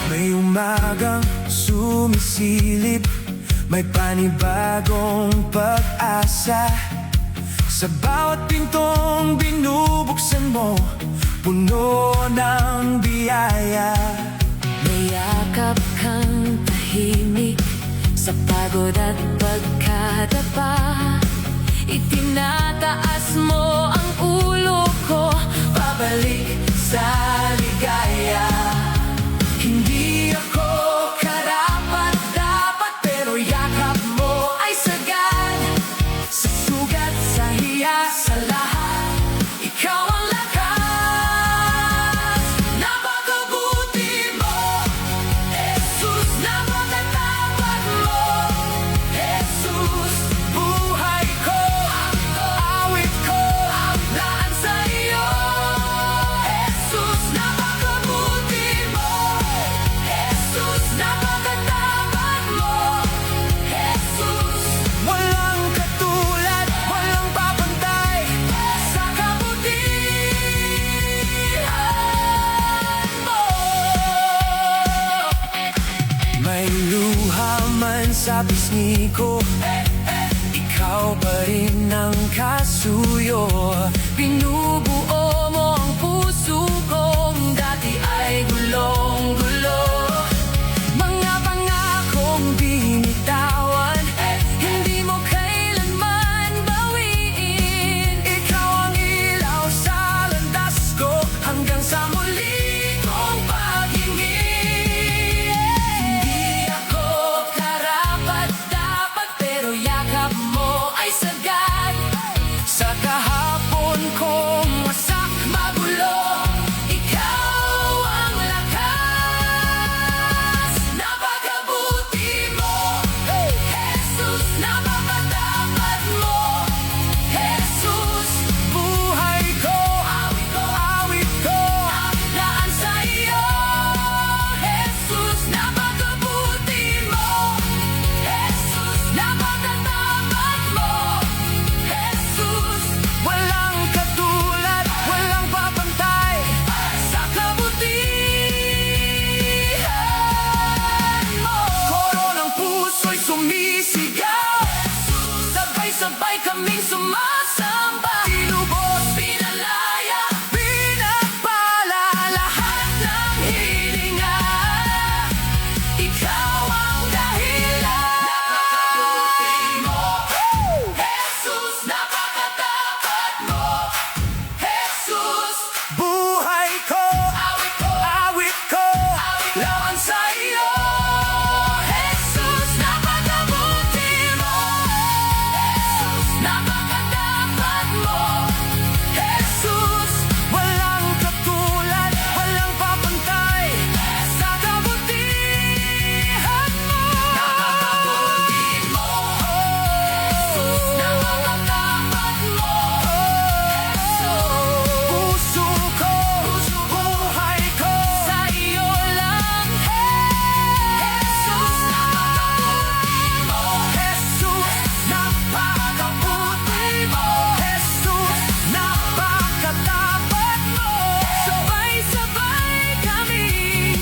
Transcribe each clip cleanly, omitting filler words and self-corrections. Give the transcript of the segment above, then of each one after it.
May umagang sumisilip, may panibagong pag-asa. Sa bawat pintong binubuksan mo, puno ng biyaya. May yakap kang tahimik sa pagod at pagkadapa. Itinataas mo ang ulo ko, pabalik sa ligaya. Hindi ako karapat-dapat, pero yakap mo ay sagad. Sa sugat, sa hiya, sa lahat, ikaw ang lakas. Napakabuti mo, Jesus, napakatapat mo, Jesus. Buhay ko, awit ko, Laan sa iyo, Jesus, napakabuti mo, Jesus, napakatapat mo, Jesus. walang katulad, walang papantay. Sa kabutihan mo. May luha man sa pisngi ko, ikaw pa rin ang kasuyo. Binubuo mo ang puso kong dati ay gulong-gulo. Mga pangakong binitawan, Hindi mo kailanman bawiin. ikaw ang ilaw sa landas ko, Hanggang sa muli kong paghingi. Hindi ako karapat-dapat, pero yakap mo ay sagad. sa kahapon kong wasak. Magulo, ikaw ang lakas. Napakabuti mo, Jesus, napakatapat mo, Jesus. Buhay ko, awit ko, Laan sa iyo, Jesus, napakabuti mo, Jesus, napakatapat mo, Jesus. walang katulad, walang papantay. Sa kabutihan mo, Koro ng puso'y sumisigaw, sabay-sabay kaming sumasamba. tinubos, Pinalaya pinagpala lahat. lahat ng hilingan. Ikaw ang dahilan. Napakabuti mo, Jesus, napakatapat mo, Jesus. Buhay ko, Awit ko, awit ko, lawan sa iyo, Jesus, napakabuti mo, Jesus, napakatapat mo, Jesus. walang katulad, walang papantay. Sa kabutihan mo, napakabuti mo, Jesus, napakatapat mo, Jesus. Puso ko, buhay ko, Sa iyo lang, Jesus, napakabuti mo, Jesus, napakabuti mo. Jesus, napakatapat mo. sabay-sabay kaming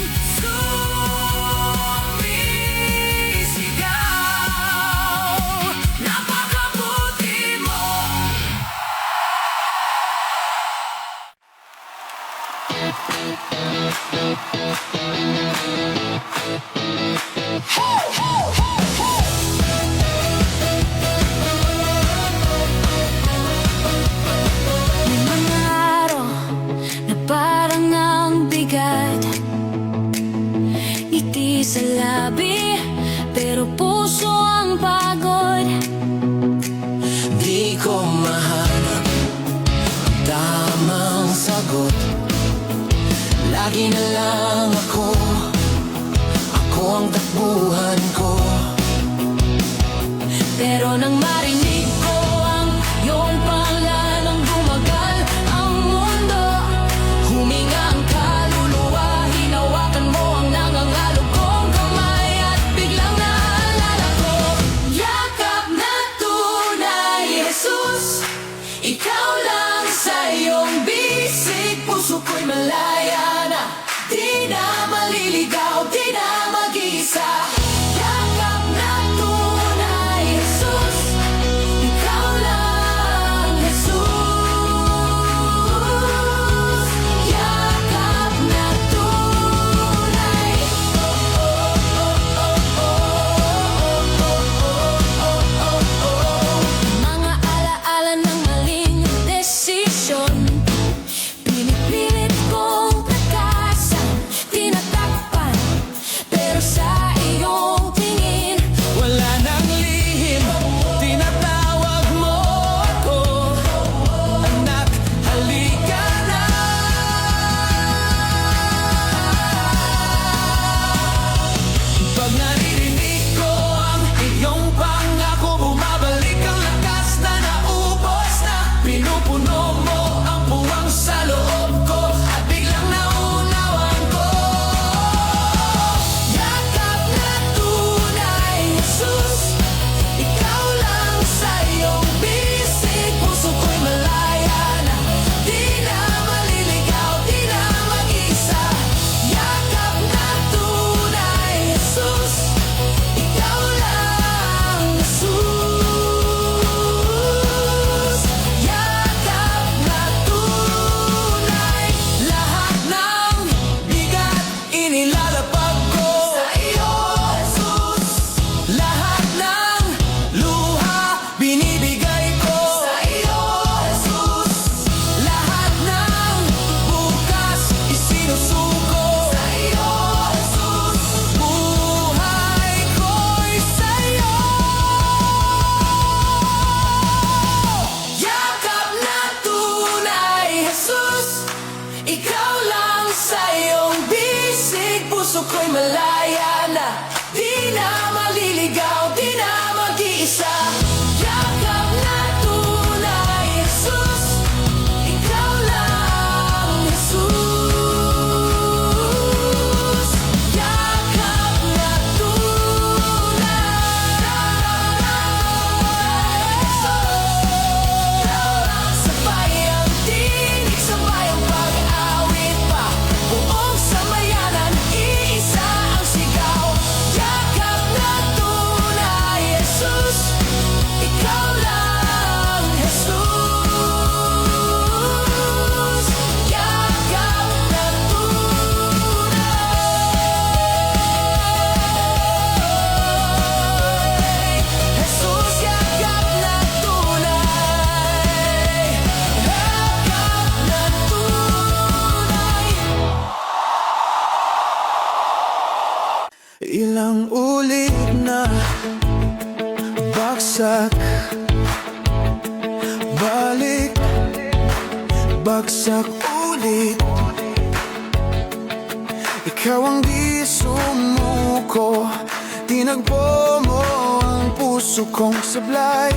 sumisigaw. Napakabuti mo. May mga araw na parang ang bigat, ngiti sa labi, pero puso ang pagod. Di ko mahanap ang tamang sagot. Lagi na lang ako ang takbuhan ko. Pero nang marinig ko ang iyong pangalan, nang dumagal ang mundo, huminga ang kaluluwa, hinawakan mo ang nangangalog kong puso ko'y malaya na. Di na maliligaw, di na mag-iisa. Yakap na tunay, Jesus, ikaw lang, Jesus. Yakap na tunay, sabay ang tinig, sabay ang pag-awit pa. Buong samayanan, iisa ang sigaw. Yakap na tunay, Jesus, ikaw lang, Jesus. Yakap na tunay, Jesus, yakap na tunay. Yakap na tunay. Ilang ulit na bagsak, balik, bagsak ulit. Ikaw ang di sumuko, tinagpo mo ang puso kong sablay.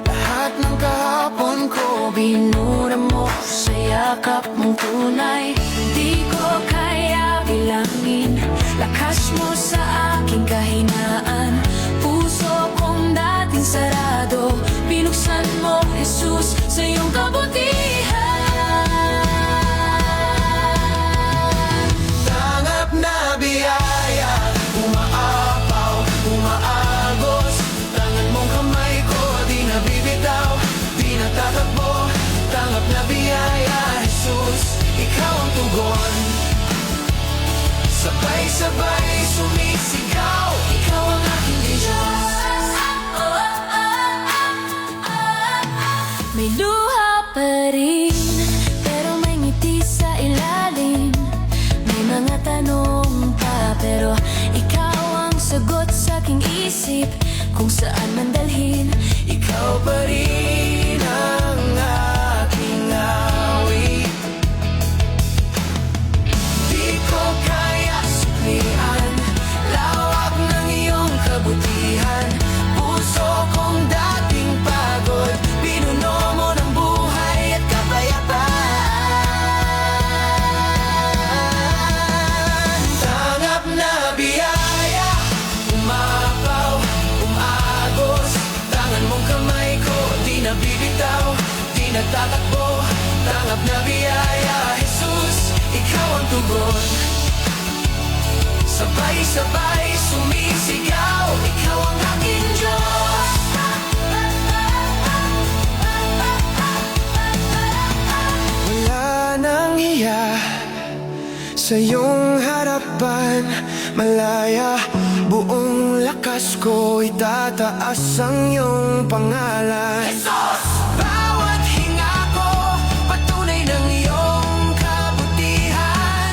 Lahat ng kahapon ko Binura mo sa yakap mong tunay. Di ko kaya bilangin lakas mo sa aking kahinaan. Puso kong dating sarado, binuksan mo, Jesus, sa iyong kabutihan. tanggap na biyaya, umaapaw, umaagos. Tangan mong kamay ko, di nabibitaw, di natatakbo. Tanggap na biyaya, Jesus, ikaw ang tugon. Sabay-sabay sumisigaw, ikaw ang aking Diyos. May luha pa rin, pero may ngiti sa ilalim. May mga tanong pa, pero ikaw ang sagot sa aking isip. Kung saan man dalhin, Ikaw pa rin ang aking awit. Di ko kaya suklian lawak ng iyong kabutihan. Puso kong dating pagod, binuno mo ng buhay at kapayapaan. Tanggap na biyaya, umapaw, umagos. Tangan mong kamay ko, di nabibitaw, di nagtatakbo. Tanggap na biyaya, Jesus, ikaw ang tugon. Sabay-sabay sumisigaw, ikaw ang aking Diyos. Wala nang hiya sa iyong harapan, malaya. Buong lakas ko itataas ang iyong pangalan. Jesus! Bawat hinga ko, patunay ng iyong kabutihan.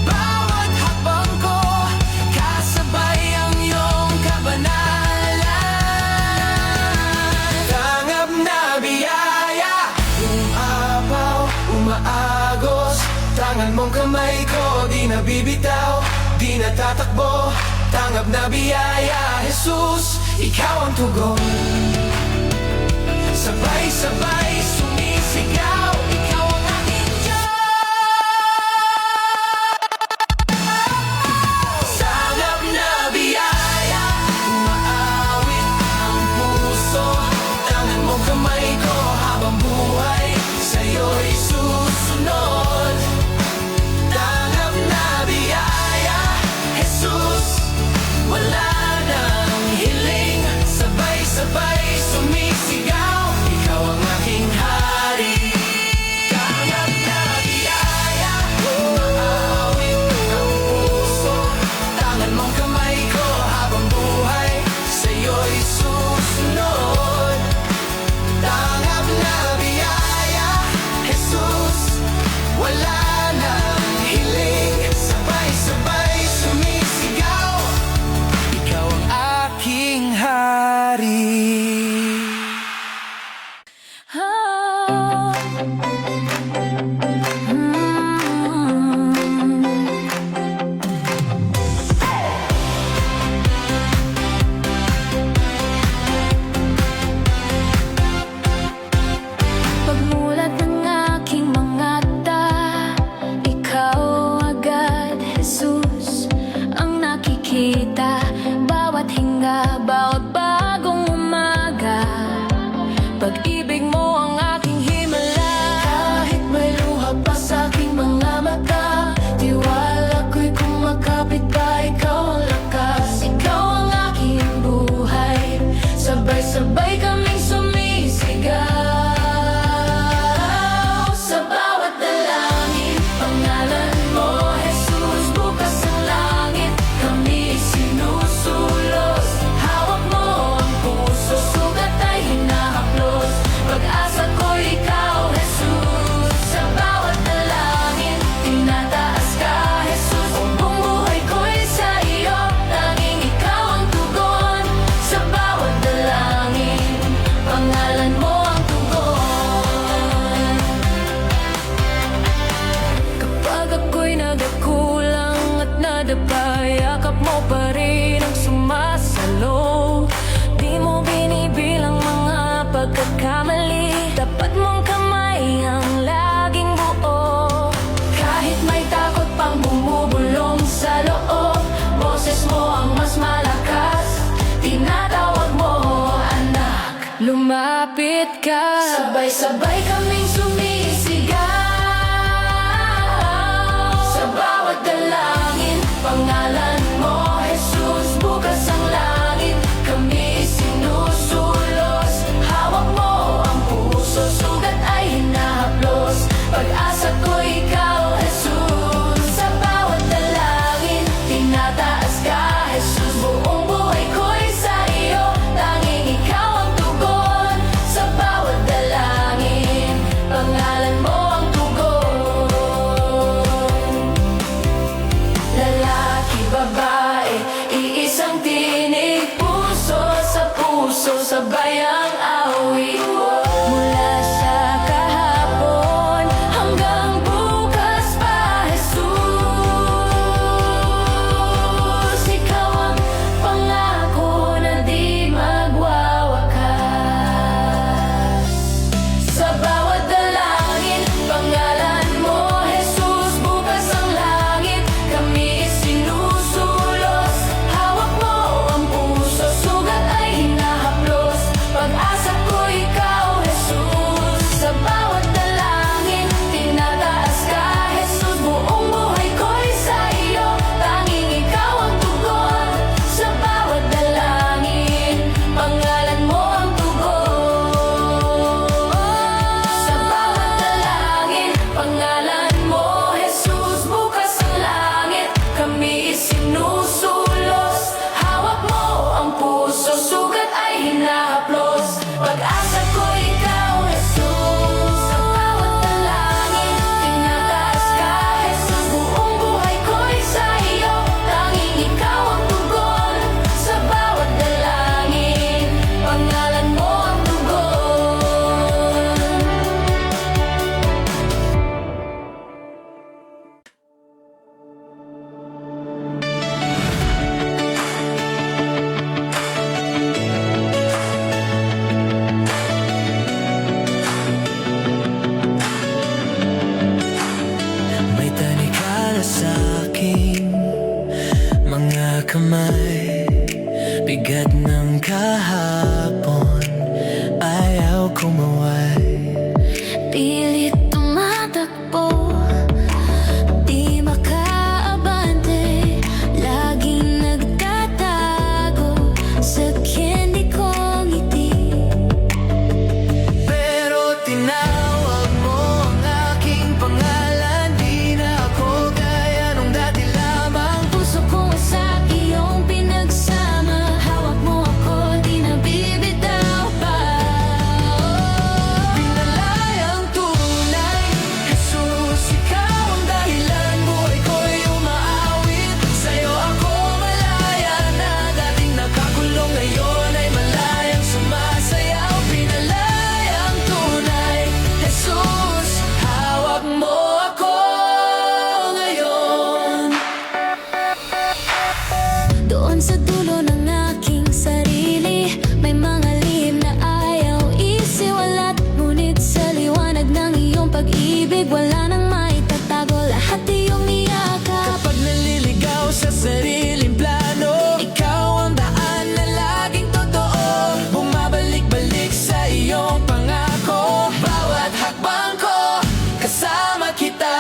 Bawat hakbang ko, kasabay ang iyong kabanalan. Tanggap na biyaya, umapaw, umaagos. Tangan mong kamay ko, di nabibitaw, di natatakbo. Tanggap na biyaya, Jesus, ikaw ang tugon. Sabay-sabay sumisigaw, ikaw ang aking Diyos. Tanggap na biyaya, umaawit ang puso. Tangan mong kamay ko habang buhay, sa'yo'y susunod. Tanggap na biyaya, Jesus, wala nang hiling. Sabay-sabay sumisigaw, ikaw ang aking hari. dumadapa, yakap mo pa rin ang sumasalo. Di mo binibilang mga pagkakamali, tapat mong kamay ang laging buo. Kahit may takot pang bumubulong sa loob, boses mo ang mas malakas, tinatawag mo, anak, lumapit ka. Sabay-sabay kaming sumisigaw, sa bawat dalangin, pangalan mo, Jesus, bukas ang langit. Kami sinusulos, hawak mo ang puso, sugat ay hinahaplos, pag-asa ko ikaw, Jesus. Sa bawat dalangin, tinataas ka, Jesus. Buong buhay ko'y sa iyo, tanging ikaw ang tugon. Sa bawat dalangin, pangalan mo ang tugon. Lalaki, babae, iisang tinig, puso sa puso, sabay ang awit. Mula sa kahapon hanggang bukas pa, Jesus. Ikaw ang pangako na di magwawakas. Sa bawat dalangin, pangalan mo, Jesus, bukas ang langit. Kami isinusulos, hawak mo ang puso, sugat ay hinahaplos, pag-asa ko ikaw, Jesus. Sa bawat dalangin, tinataas ka, Jesus. Buong buhay ko'y sa iyo, tanging ikaw ang tugon. Sa bawat dalangin, pangalan mo ang tugon. Sa bawat dalangin, pangalan mo, Jesus, bukas ang langit. Kami isinusulos, hawak mo ang puso, sugat ay hinahaplos, pag-asa ko ikaw, Jesus. Sa bawat dalangin, tinataas ka, Jesus. Buong buhay ko'y sa iyo, tanging ikaw ang tugon. Sa bawat dalangin, pangalan mo ang tugon. May tanikala sa aking mga kamay, bigat ng kahapon, ayaw kumaway. Pilit tumatakbo, di makaabante, laging nagtatago sa candy kong ngiti. Pero tinawag mo ang aking pangalan, di na ako gaya nung dati lamang. Puso ko sa iyong pinagsama, hawak mo ako, di na bibitaw pa. Pinalayang tunay, Jesus, ikaw ang dahilan, buhay ko'y umaawit. Sa'yo ako malaya na, dating nakakulong ngayon ay malayang sumasayaw. Pinalayang tunay, Jesus, hawak mo ako ngayon. Doon sa dulo ng aking sarili, may mga lihim na ayaw isiwalat. Ngunit sa liwanag ng iyong pag-ibig, wala nang maitatago, lahat iyong niyakap. Kapag naliligaw sa sariling plano, ikaw ang daan na laging totoo. Bumabalik-balik sa iyong pangako, bawat hakbang ko, kasama kita.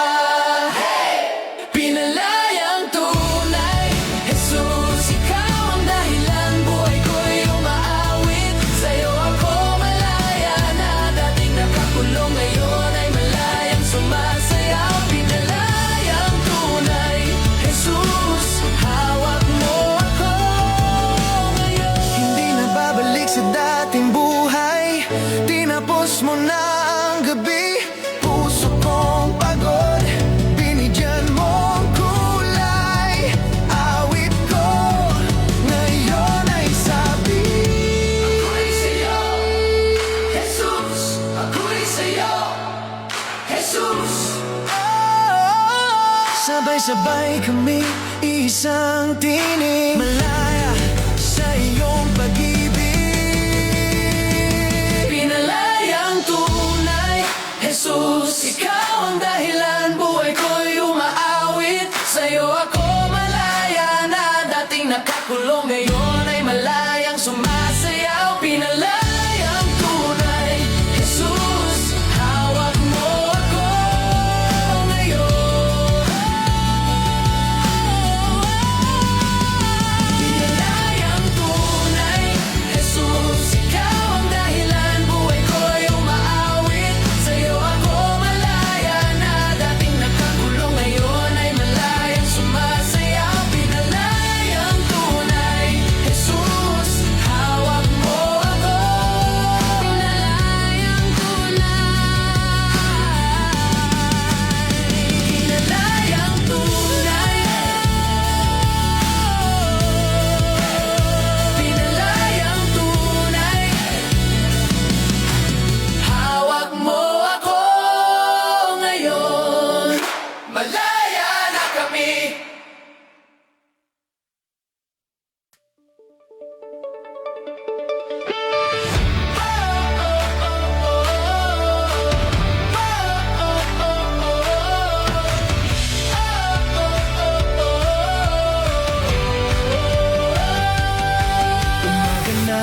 Pinalayang tunay, Jesus, ikaw ang dahilan, buhay ko'y umaawit. Sa'yo ako malaya na, dating nakakulong ngayon ay malayang sumasayaw. Pinalayang tunay, Jesus, hawak mo ako ngayon. Hindi na babalik sa dating buhay, tinapos mo na ang gabi. Puso kong pagod, binigyan mo ang kulay. Awit ko ngayon ay sabi, ako'y sa'yo, Jesus, ako'y sa'yo, Jesus. Sabay-sabay kami nag-iisang tinig, malaya sa iyong pag-ibig. Pinalayang tunay, Jesus, ikaw ang dahilan, buhay ko'y umaawit. Sa'yo ako malaya na dating nakakulong, ngayon ay malayang sumasayaw. Pinalayang tunay, Jesus, hawak mo ako ngayon. Pinalayang tunay, Jesus, ikaw ang dahilan, buhay ko'y umaawit. Sa'yo ako malaya na dating nakakulong, ngayon ay malayang sumasayaw. Pinalayang tunay, Jesus, hawak mo ako. Pinalayang tunay, pinalayang tunay, hawak mo ako ngayon. Malaya na kami. Umaga na,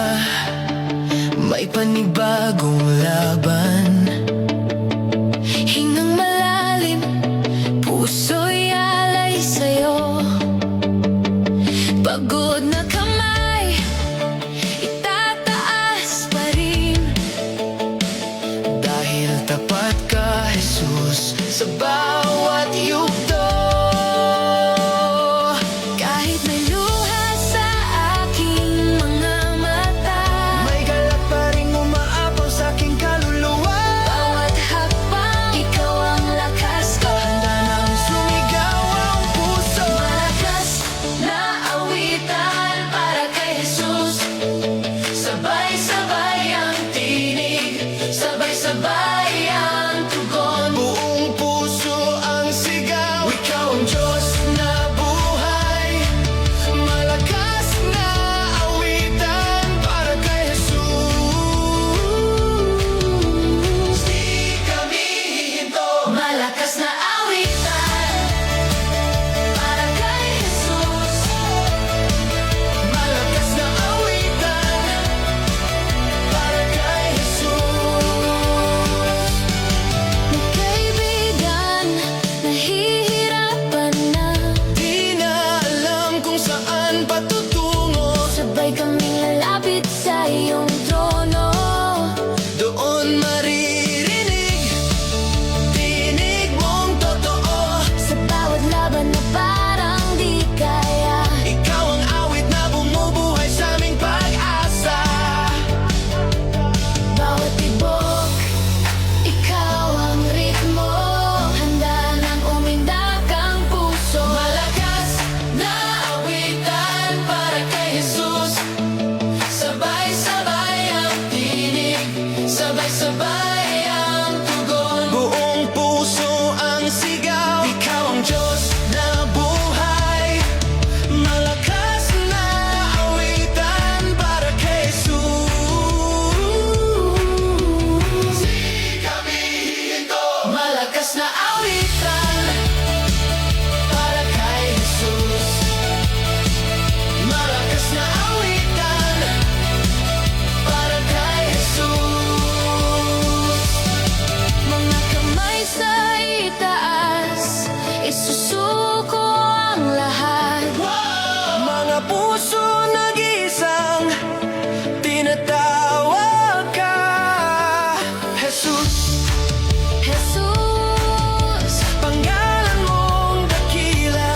may panibagong laban. Hingang malalim, puso'y alay sa'yo. Pagod na kamay, itataas pa rin. Dahil tapat ka, Jesus, sa bawat yugto. Kahit may luha sa aking mga mata, May galak pa rin umaapaw sa aking kaluluwa. bawat hakbang, ikaw ang lakas ko. Handa nang sumigaw ang puso. Malakas na awitan para kay Jesus. Sabay-sabay ang tinig, sabay-sabay ang tugon. Buong puso ang sigaw. Ikaw ang Diyos na buhay. Malakas na awitan para kay Jesus. Di kami hihinto. Malakas na awitan para kay Jesus. Malakas na awitan para kay Jesus. Magkaibigan, nahihirapan na. Di na alam kung saan patutungo. Sabay kaming lalapit sa iyong trono. Doon maririnig tinig mong totoo. Sa bawat laban na parang di kaya, Ikaw ang awit na bumubuhay sa aming pag-asa. bawat tibok, ikaw ang ritmo. Handa nang umindak ang puso. Malakas na awitan para kay Jesus. Sabay-sabay ang tinig, sabay-sabay ang tugon. Buong puso ang sigaw. Ikaw ang Diyos na buhay. Malakas na awitan para kay Jesus. Di kami hihinto. Malakas na awitan para kay Jesus. Malakas na awitan para kay Jesus. Mga kamay sa itaas, isusuko ang lahat. Mga puso nag-iisang tinatawag ka, Jesus. Jesus, Pangalan mong dakila,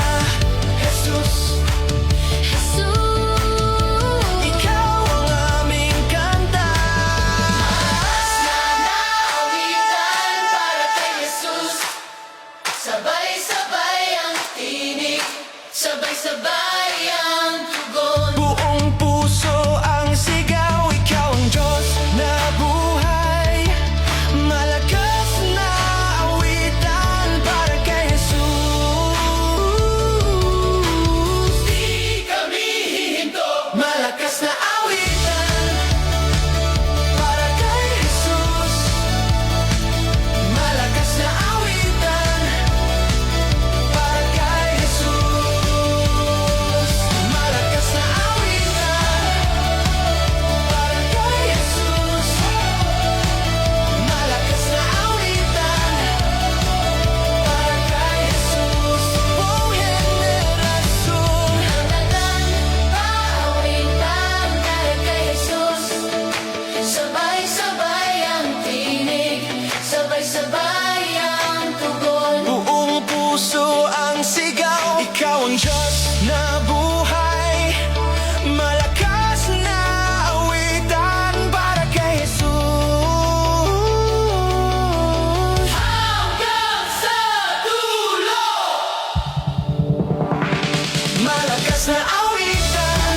Jesus. Jesus. Ikaw ang aming kanta. Awitan para kay Jesus. Sabay-sabay ang tinig, sabay-sabay ang tugon. Buong puso ang sigaw. Ikaw ang Diyos na buhay. Malakas na awitan para kay Jesus. na buhay, malakas na awitan para kay Jesus. Hanggang sa dulo, malakas na awitan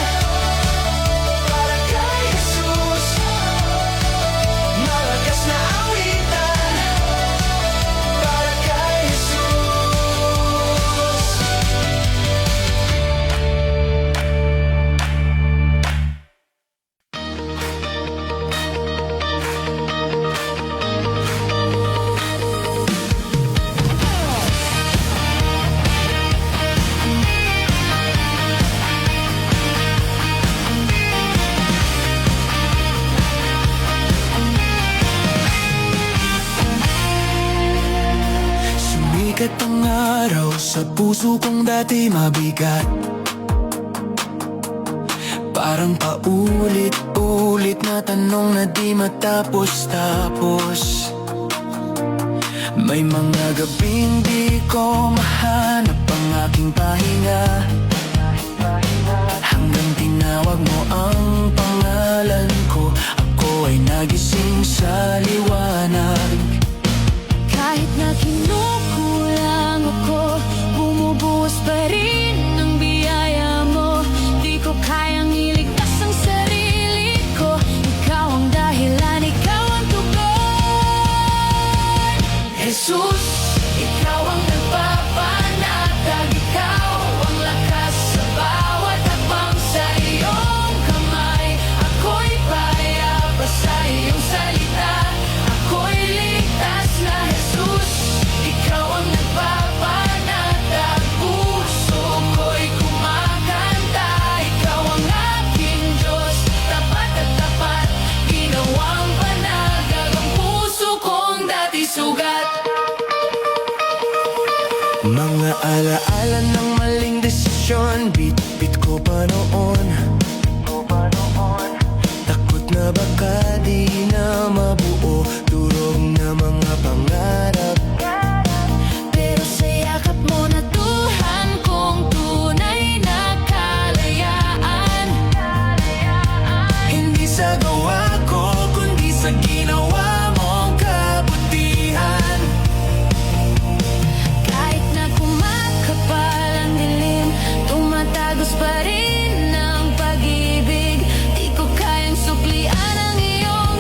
para kay Jesus. Malakas na awitan para kay Jesus. Sumikat ang araw sa puso kong dati mabigat, parang paulit-ulit na tanong na di matapos-tapos. May mga gabing di ko mahanap ang aking pahinga, hanggang tinawag mo ang pangalan ko. Ako ay nagising sa liwanag. Kahit na kinukulang ako, bumubuhos pa rin ang biyaya mo. Di ko kayang iligtas ang sarili ko. Ikaw ang dahilan, ikaw ang tugon. Jesus, ikaw ang nagpapanatag, ikaw ang lakas sa bawat hakbang sa iyong kamay. Ako'y payapa sa iyong salita, ako'y ligtas na Jesus. Ikaw ang nagpapanatag, puso ko'y kumakanta. Ikaw ang aking Diyos, tapat at tapat, ginawang panagag ang puso kong dati sugat. Mga alaala ng maling desisyon, bit-bit ko pa noon. Takot na baka di na mabuo, durog na mga pangarap. Pero sa yakap mo natuhan kong tunay na kalayaan. Hindi sa gawa ko, kundi sa ginawa mong kabutihan. Kahit na kumakapal ang dilim, tumatagos pa rin ang pag-ibig. Di ko kayang suklian ang iyong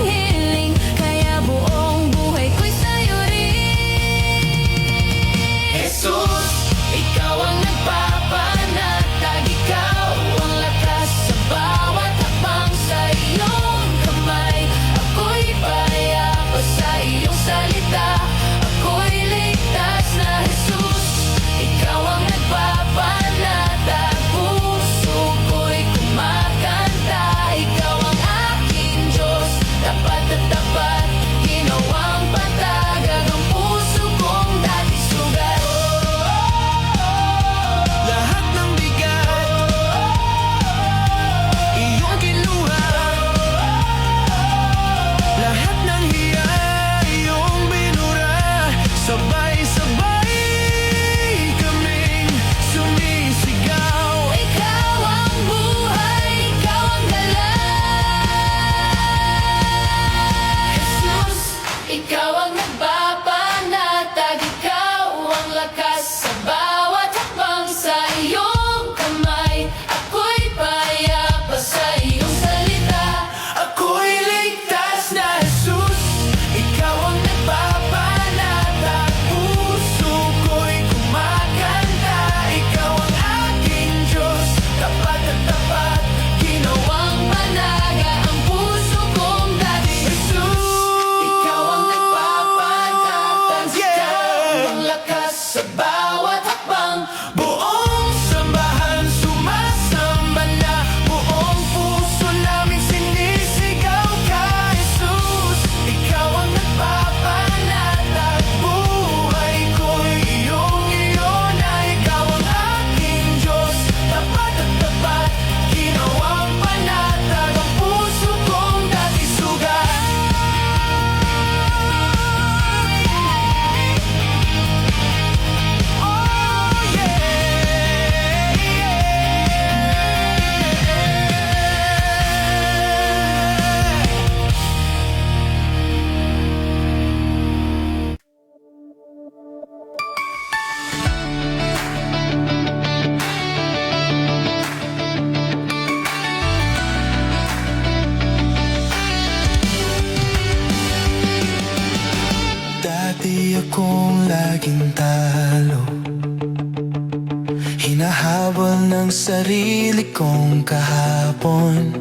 sarili kong kahapon.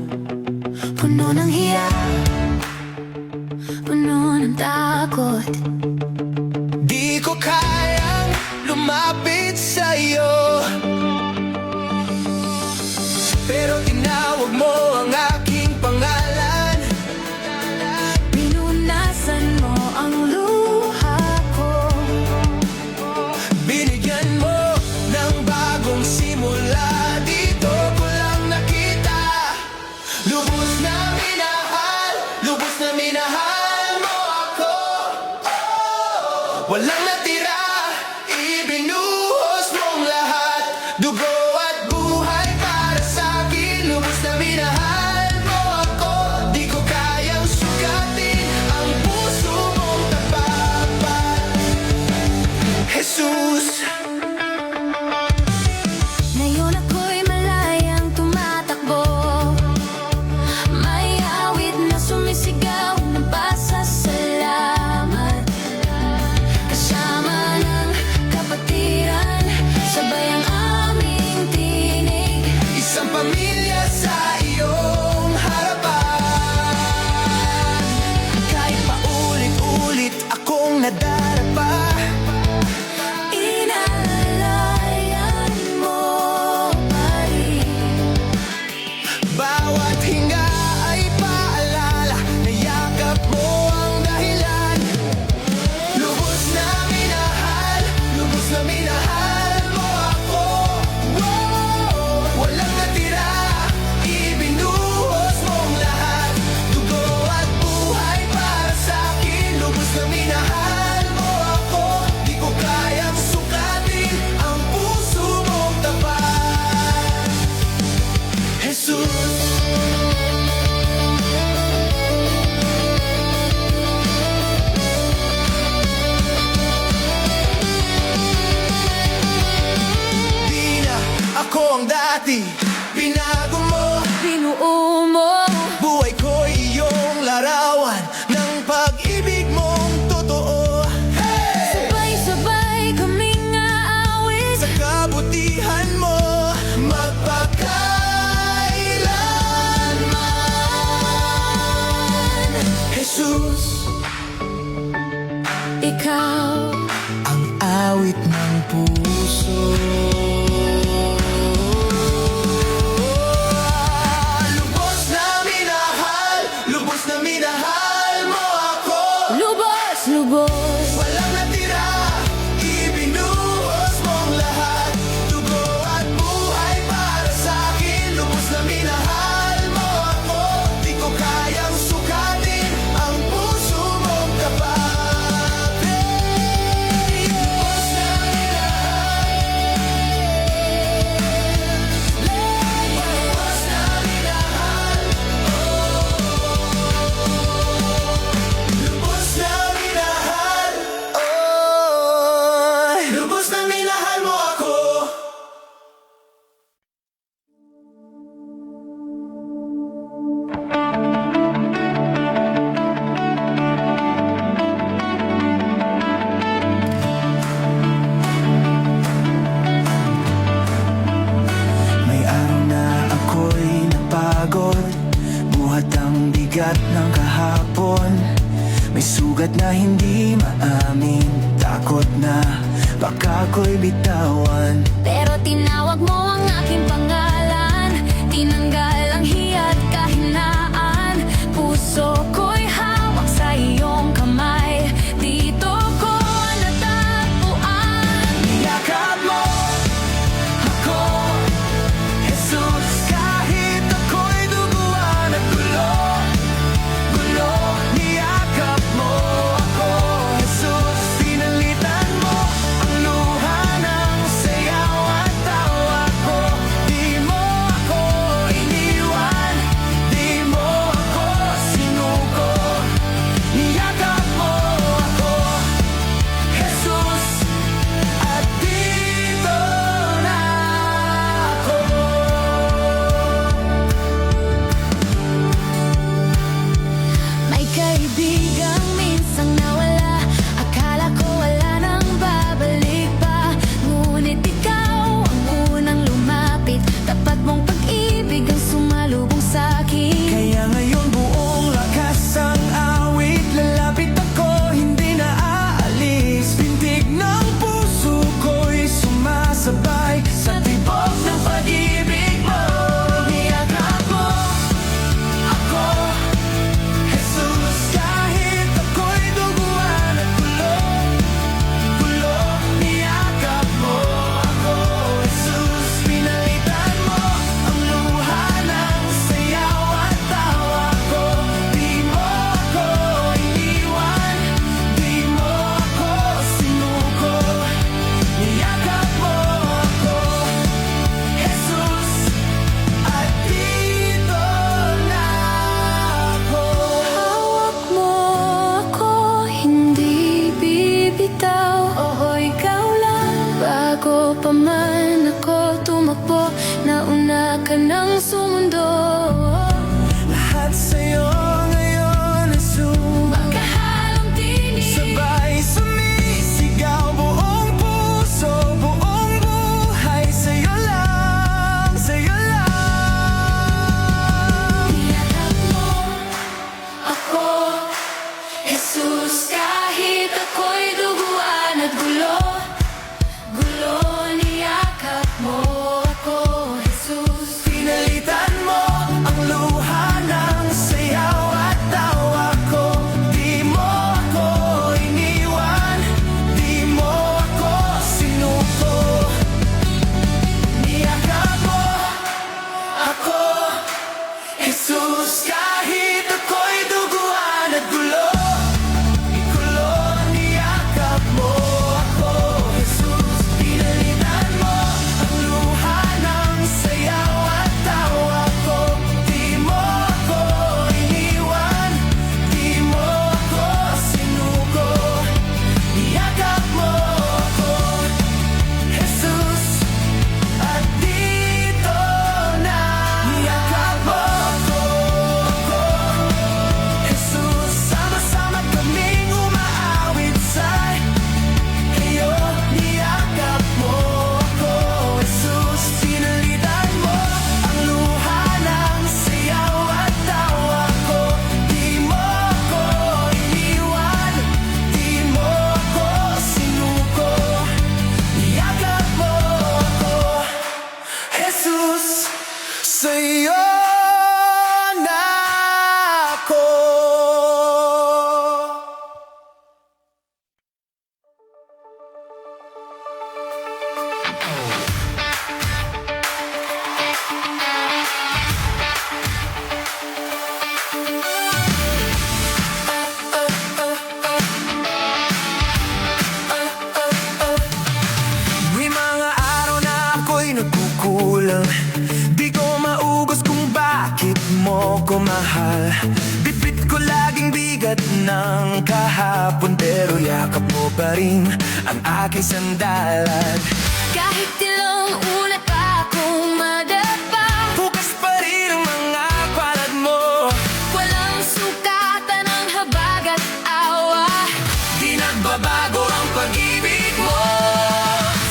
Puno ng hiya, puno ng takot. Di ko kayang lumapit sa'yo, pero tinawag mo ang aking pangalan. Pinunasan mo ang luha ko. Binigyan mo ng bagong simula, dito ko lang nakita. Lubos na minahal mo ako. Walang natira, ibinuhos mong lahat. Dugo at buhay para sa'kin. Lubos na minahal mo ako. Di ko kayang sukatin ang puso mong tapat, Jesus. Ngayon ako'y malayang tumatakbo. May awit na sumisigaw ng pasasalamat. Kasama ng kapatiran, sabay ang aming tinig. Isang pamilya sa iyong harapan. Kahit paulit-ulit akong nadarapa, Inalalayan mo pa rin. bawat hinga ay paalala na yakap mo ang dahilan. Lubos na minahal mo ako. Walang natira, ibinuhos mong lahat. Dugo at buhay para sa'kin. Lubos na minahal mo ako. Di ko kayang sukatin ang puso mong tapat, Jesus. Di na ako ang dati, binago mo. Binuo mo. Buhay ko'y iyong larawan ng pag-ibig mong totoo. Hey! Sabay-sabay kaming aawit. Sa kabutihan mo, magpakailanman. Jesus, Ikaw ang awit ng puso. Lubos na minahal mo ako. lubos. Walang natira, ibinuhos mong lahat. Dugo at buhay para sa'kin. Lubos na minahal mo ako. Di ko kayang sukatin ang puso mong tapat. Lubos na minahal. Lubos na minahal. Lubos na minahal. Oh, lubos na minahal mo ako. May araw na ako'y napagod, buhat ang bigat ng kahapon. May sugat na hindi maamin, takot na baka ako'y bitawan. Pero tinawag mo ang aking pangalan. Tinanggal ang hiya't kahinaan. Puso ko'y hawak sa iyong kamay. Dito ko natagpuan. Yakap mo ako, Jesus. Kahit ako'y duguan at gulo, niyakap mo ako, Jesus. Pinalitan mo ang luha ng saya. ka ng sumundo. Lahat sa'yo ngayon ay Magkahalong tinig, sabay sumisigaw, buong puso, buong buhay. Sa'yo lang, sa'yo lang. niyakap mo ako, Jesus. Kahit ako'y duguan at gulo, gulo, niyakap mo ako, Jesus. Pinalitan mo ang luha ng sayaw at tawa ko. Di mo ako iniwan, di mo ako sinuko. Niyakap mo ako, Jesus. Kahit ako'y duguan at gulo, igulo, niyakap mo ako, Jesus. Pinalitan mo ang luha ng sayaw at tawa ko. Di mo ako iniwan, di mo ako sinuko. Niyakap mo ako, Jesus. At dito na niyakap mo ako, Jesus. Sama-sama kaming umaawit sa iyo. Niyakap mo ako, Jesus. Pinalitan mo ang luha ng sayaw at tawa ko. Di mo ako iniwan, di mo ako sinuko. Niyakap mo ako, Jesus. Sa'yo na ako. May mga araw na ako'y nagkukulang. Di ko maugos kung bakit mo ko mahal. Bitbit ko laging bigat ng kahapon, pero yakap mo pa rin ang aking sandalan. Kahit ilang ulat pa akong madapa, Bukas pa rin ang mga palad mo. walang sukatan ng habag at awa. Di nagbabago ang pag-ibig mo.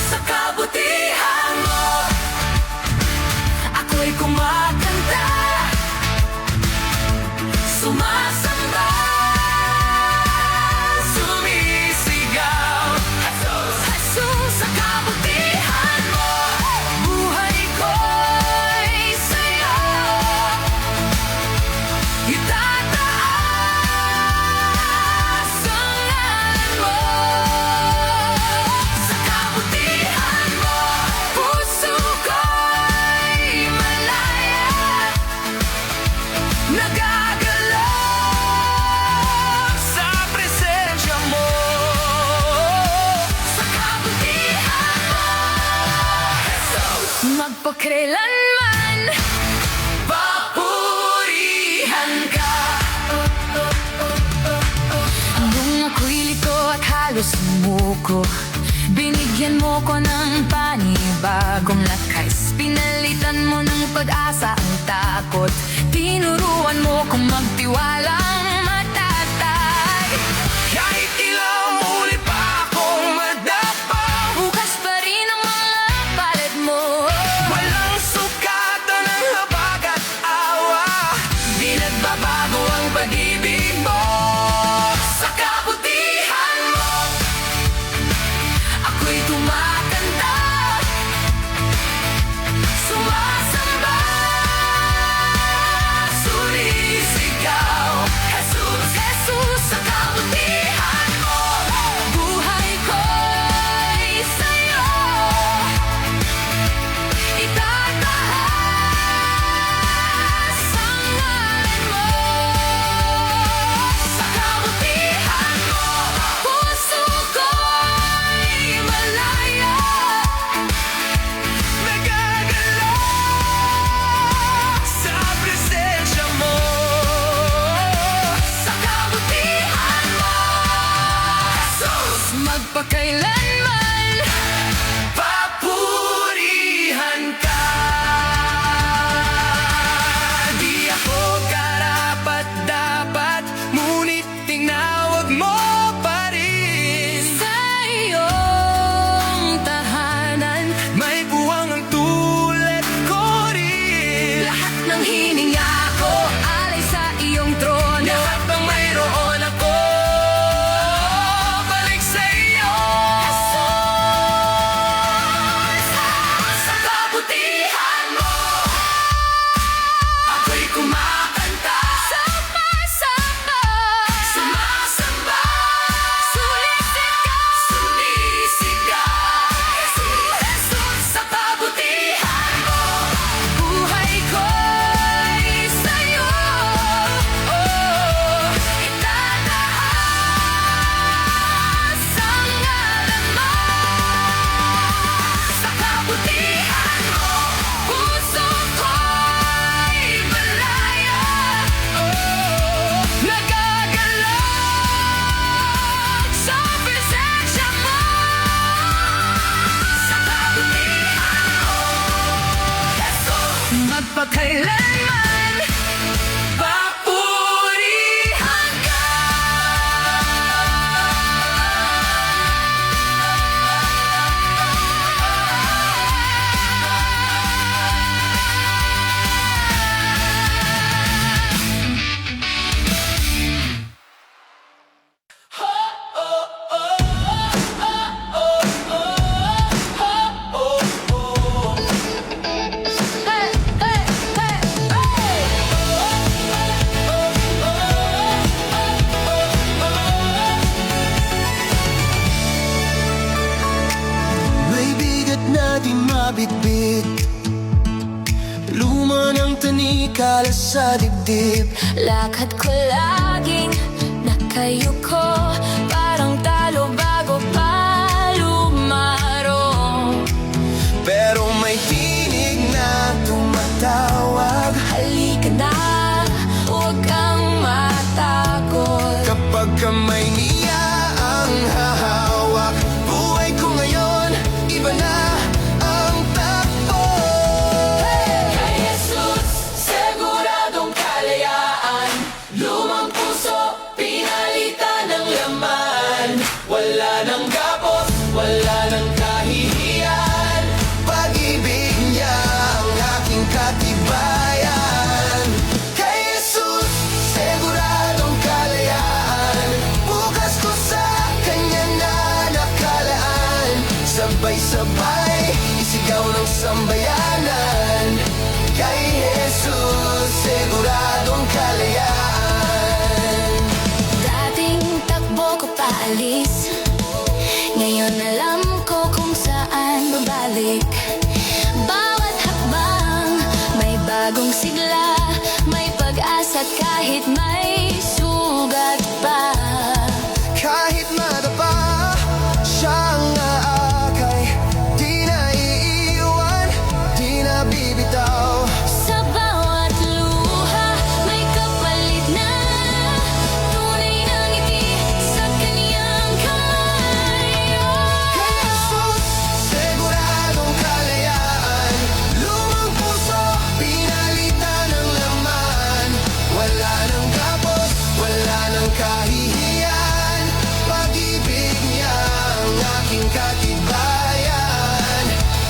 Sa kabutihan mo ako'y kumakanta, sumasamba, sumisigaw. Jesus, sa kabutihan mo, Buhay ko'y sa'yo itataas ang ngalan mo. Sa kabutihan mo, puso ko'y malaya, nagagalak sa presensya mo. Sa kabutihan mo, Jesus. magpakailanman. Papurihan ka. Nung ako'y liko at halos sumuko, binigyan mo ko ng panibagong lakas. Pinalitan mo ng pag-asa ang takot. Tinuruan mo kong magtiwalang matatag. Kahit ilang ulit pa akong madapa, Bukas pa rin ang mga palad mo. walang sukatan ng habag at awa. Di nagbabago ang pag-ibig mo. Sa kabutihan mo ako'y tumakanta, sumasamba, sumisigaw. mapagkailanman papurihan ka. May bigat na di mabitbit, luma ng tanikala sa dibdib. Lakad ko laging nakayuko, parang talo bago pa lumaro. Pero may tinig na tumatawag, Halika na, huwag kang matakot. kapag kamay niya ang hahawak. Buhay ko ngayon, iba na ang takbo. Kay Jesus, siguradong kalayaan. Lumang puso, pinalitan ng laman. Wala nang gapos, wala nang kahihiyan. Pag-ibig niya ang aking katibayan. Kay Jesus, siguradong kalayaan. Bukas ko sa kanya na nakalaan. Sabay-sabay, isigaw ng sambayanan. Kay Jesus, siguradong kalayaan. Dating takbo ko paalis, ngayon alam ko kung saan babalik. Bawat hakbang may bagong sigla, may pag-asa kahit may sugat pa. Kahit madapa, siyang aakay. Di na iiwan, di na bibitaw. Sa bawat luha may kapalit na tunay na ngiti sa kaniyang kamay. Kay Jesus, siguradong kalayaan. Lumang puso, pinalitan ng laman. Wala nang gapos, wala nang kahihiyan. Pag-ibig niya ang aking katibayan.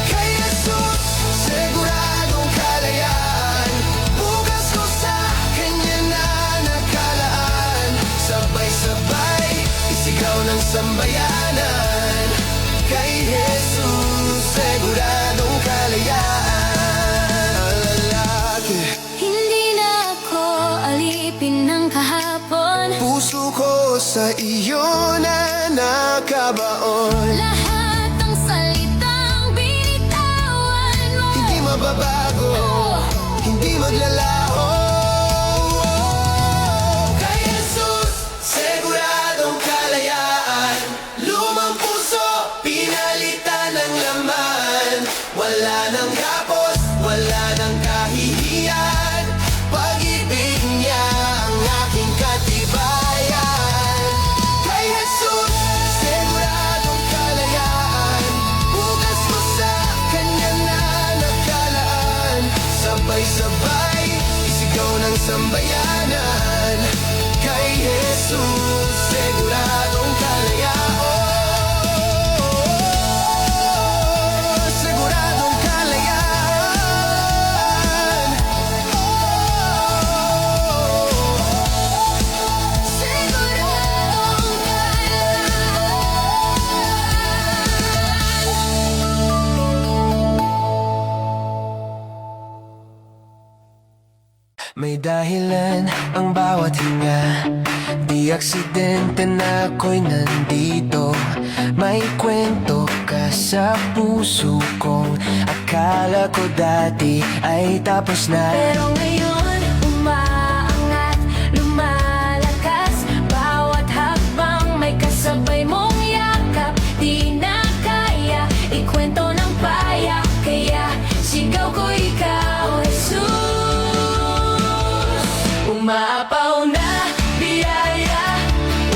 Kay Jesus, siguradong kalayaan. Bukas ko sa kanya na nakalaan. Sabay-sabay, isigaw ng sambayanan. Kay Jesus, siguradong kalayaan. Ang lalaki, Hindi na ako alipin ng kahapon. puso ko sa iyo na nakabaon. Lahat ng salitang binitawan mo, Hindi mababago, hindi maglalaho. Kay Jesus, siguradong kalayaan. Lumang puso, pinalitan ng laman. Wala nang gapos, wala nang kahihiyan. Pag-ibig niya ang aking katibayan. Kay Jesus, siguradong kalayaan. Bukas ko sa kanya na nakalaan. Sabay-sabay, isigaw ng sambayanan. Kay Jesus, siguradong kalayaan. Siguradong kalayaan. siguradong May dahilan ang bawat hinga, di aksidente na ako'y nandito. May kwento ka sa puso kong akala ko dati ay tapos na. Pero ngayon umaangat, lumalakas. Bawat hakbang may kasabay mong yakap. Di na kaya ikwento ng payak, kaya sigaw ko ikaw, Jesus. Umaapaw na biyaya,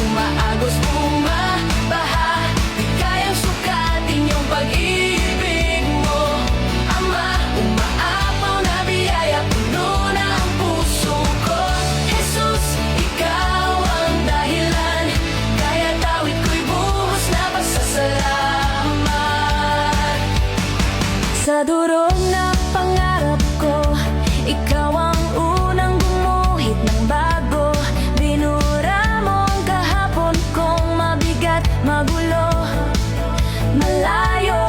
umaagos bumabaha. Di kayang sukatin yung pag-ibig mo, Ama. Umaapaw na biyaya, Sa durog na pangarap ko, ikaw ang unang gumuhit ng bago. Binura mo ang kahapon kong mabigat, magulo, malayo.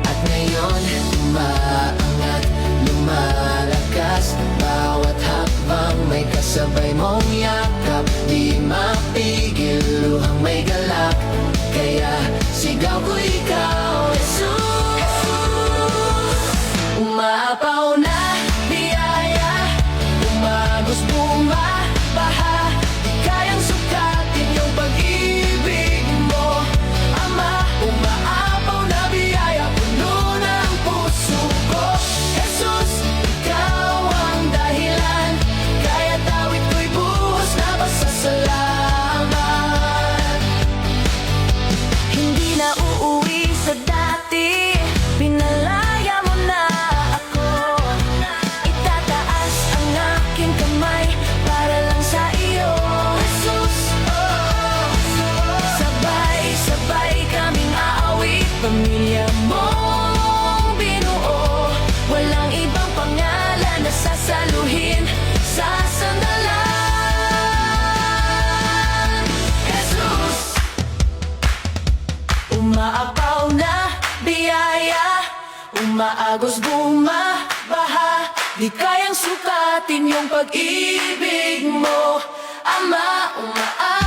At ngayon, umaangat, lumalakas. Bawat hakbang may kasabay mong yakap. Di mapigil, luhang may galak. Kaya sigaw ko ikaw, Jesus. Umaapaw na biyaya, umagos bumabaha. Di kayang sukatin yung pag-ibig mo, Ama. Umaapaw na biyaya, puno ng puso ko. Jesus, ikaw ang dahilan, kaya tawid ko'y buhos na pasasalamat. Hindi na uuwi sa dati, pinalaya mo na ako. Itataas ang aking kamay para lang sa iyo, Jesus. Sabay-sabay kaming aawit, pamilya mong binuo. Walang ibang pangalan na sasaluhin sa sandalan, Jesus. Umaapaw na biyaya, umaagos bumabaha. Di kayang sukatin yung pag-ibig mo, Ama. Umaapaw